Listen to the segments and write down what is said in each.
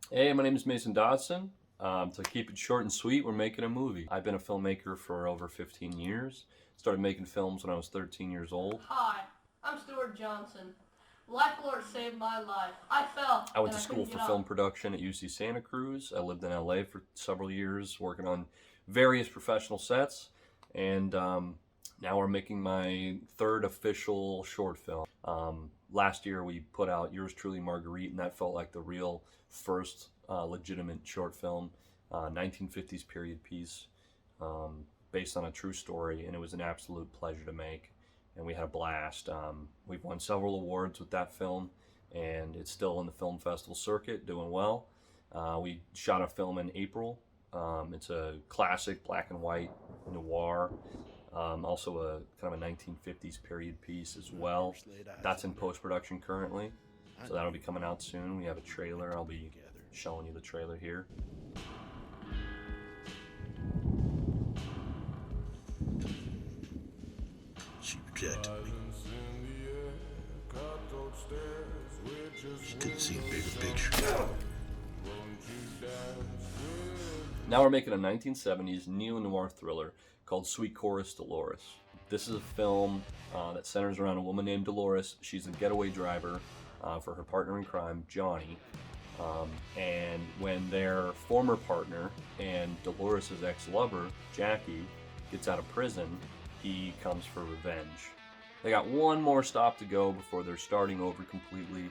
Hey, my name is Mason Dodson. To keep it short and sweet, we're making a movie. I've been a filmmaker for over 15 years. Started making films when I was 13 years old. Hi, I'm Stuart Johnson. Life alert saved my life. I fell I went and to I school couldn't for get film up. production at UC Santa Cruz. I lived in LA for several years working on various professional sets. And now we're making my third official short film. Last year we put out Yours Truly Marguerite, and that felt like the real first legitimate short film, 1950s period piece, based on a true story, and it was an absolute pleasure to make. And we had a blast. We've won several awards with that film, and it's still in the film festival circuit, doing well. We shot a film in April. It's a classic black and white noir, also a kind of a 1950s period piece as well. That's in post production currently, so that'll be coming out soon. We have a trailer. I'll be showing you the trailer here. She rejected me. She couldn't see a bigger picture. Now we're making a 1970s Neo Noir Thriller called Sweet Chorus Dolores. This is a film that centers around a woman named Dolores. She's a getaway driver for her partner in crime, Johnny. And when their former partner and Dolores' ex-lover, Jackie, gets out of prison, he comes for revenge. They got one more stop to go before they're starting over completely,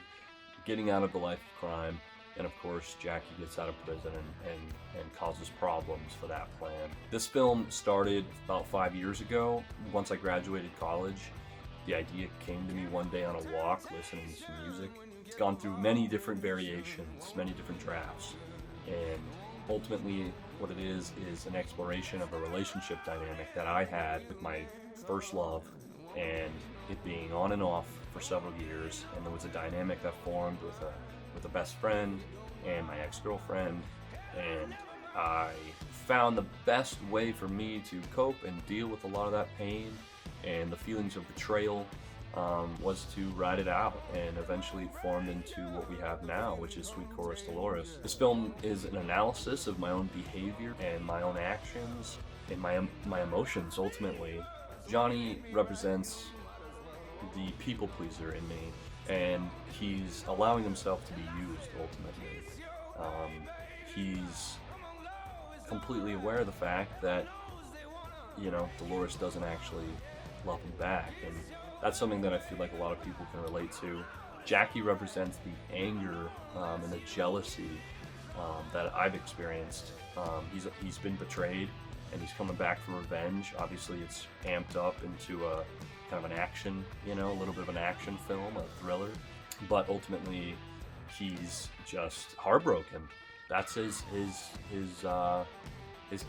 getting out of the life of crime. And of course, Jackie gets out of prison and causes problems for that plan. This film started about 5 years ago. Once I graduated college, the idea came to me one day on a walk, listening to some music. It's gone through many different variations, many different drafts. And ultimately, what it is an exploration of a relationship dynamic that I had with my first love, and it being on and off for several years. And there was a dynamic that formed with a best friend and my ex-girlfriend, and I found the best way for me to cope and deal with a lot of that pain and the feelings of betrayal was to write it out, and eventually it formed into what we have now, which is Sweet Chorus Dolores. This film is an analysis of my own behavior and my own actions and my emotions. Ultimately, Johnny represents the people pleaser in me, and he's allowing himself to be used ultimately. He's completely aware of the fact that, Dolores doesn't actually love him back, and that's something that I feel like a lot of people can relate to. Jackie represents the anger and the jealousy that I've experienced. He's been betrayed, and he's coming back for revenge. Obviously, it's amped up into a kind of an action, a little bit of an action film, a thriller. But ultimately, he's just heartbroken. That's his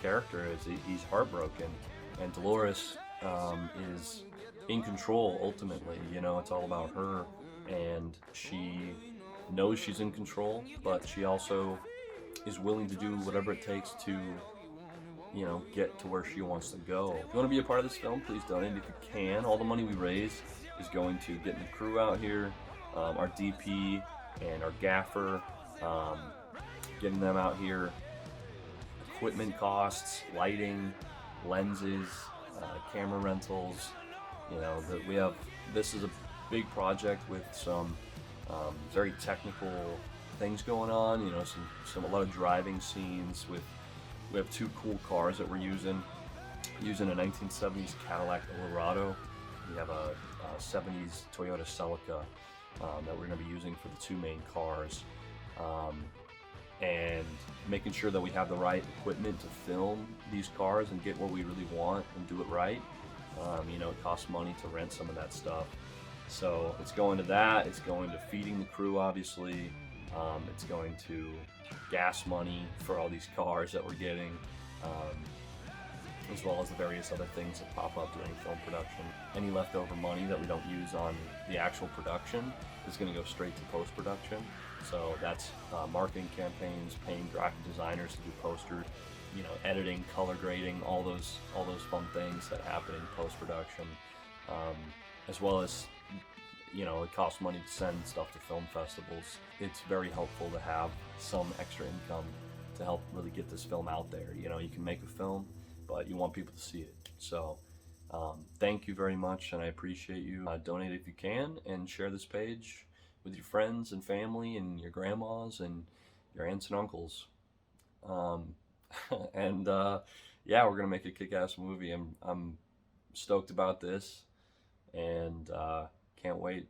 character. He's heartbroken, and Dolores is in control. Ultimately, it's all about her, and she knows she's in control, but she also is willing to do whatever it takes to get to where she wants to go. If you want to be a part of this film, please donate if you can. All the money we raise is going to getting the crew out here, our DP and our gaffer, getting them out here, equipment costs, lighting, lenses, camera rentals. This is a big project with some very technical things going on. A lot of driving scenes with. We have two cool cars that we're using a 1970s Cadillac Eldorado. We have a 70s Toyota Celica that we're going to be using for the two main cars, and making sure that we have the right equipment to film these cars and get what we really want and do it right. It costs money to rent some of that stuff, so it's going to that. It's going to feeding the crew, obviously. It's going to gas money for all these cars that we're getting, as well as the various other things that pop up during film production. Any leftover money that we don't use on the actual production is going to go straight to post-production. So that's marketing campaigns, paying graphic designers to do posters, editing, color grading, all those fun things that happen in post-production, as well as you know, it costs money to send stuff to film festivals. It's very helpful to have some extra income to help really get this film out there. You know, you can make a film, but you want people to see it. So thank you very much, and I appreciate you. Donate if you can, and share this page with your friends and family and your grandmas and your aunts and uncles. And yeah, we're gonna make a kick-ass movie. I'm stoked about this, and can't wait